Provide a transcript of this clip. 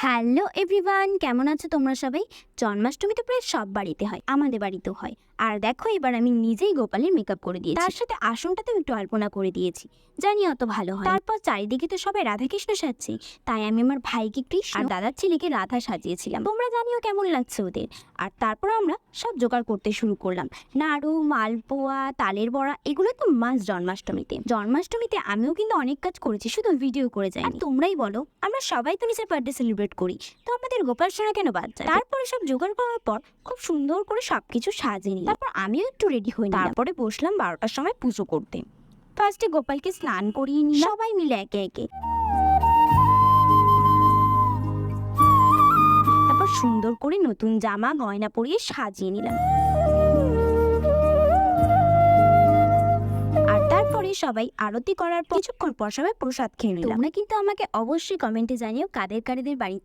Hello everyone, কেমন আছো তোমরা সবাই? জন্মাষ্টমী তো প্রায় সব বাড়িতে হয়, আমাদের বাড়িতেও হয়। আর দেখো, এবার আমি নিজেই গোপালের মেকআপ করে দিয়েছি, তার সাথে আসনটাতেও একটু আলপনা করে দিয়েছি। জানি অত ভালো হয়। তারপর চারিদিকে তো সবাই রাধাকৃষ্ণ সাজছে, তাই আমি আমার ভাইকে কৃষ্ণ আর দাদার ছেলেকে রাধা সাজিয়েছিলাম। তোমরা জানিও কেমন লাগছে ওদের। আর তারপর আমরা সব জোগাড় করতে শুরু করলাম। নাড়ু, মালপোয়া, তালের বড়া, এগুলো তো মাস জন্মাষ্টমীতে আমিও কিন্তু অনেক কাজ করেছি, শুধু ভিডিও করে যাই। আর তোমরাই বলো, আমরা সবাই তো নিজের বার্থডে সেলিব্রেট করি, তো আমাদের গোপাল সোনা কেন বাদ যায়? তারপরে সব জোগাড় করার পর খুব সুন্দর করে সবকিছু সাজিয়ে নিলাম। তারপর আমিও একটু রেডি হয়ে নিলাম। তারপরে বসলাম 12টার সময় পুজো করতে। ফার্স্টে গোপালকে স্নান করিয়ে নিলাম সবাই মিলে একে একে। তারপর সুন্দর করে নতুন জামা গয়না পরিয়ে সাজিয়ে নিলাম। আর তারপরে সবাই আরতি করার কিছুক্ষণ পর সবাই প্রসাদ খেয়ে নিলাম। তোমরা কিন্তু আমাকে অবশ্যই কমেন্টে জানিও কাদের কাদের বাড়িতে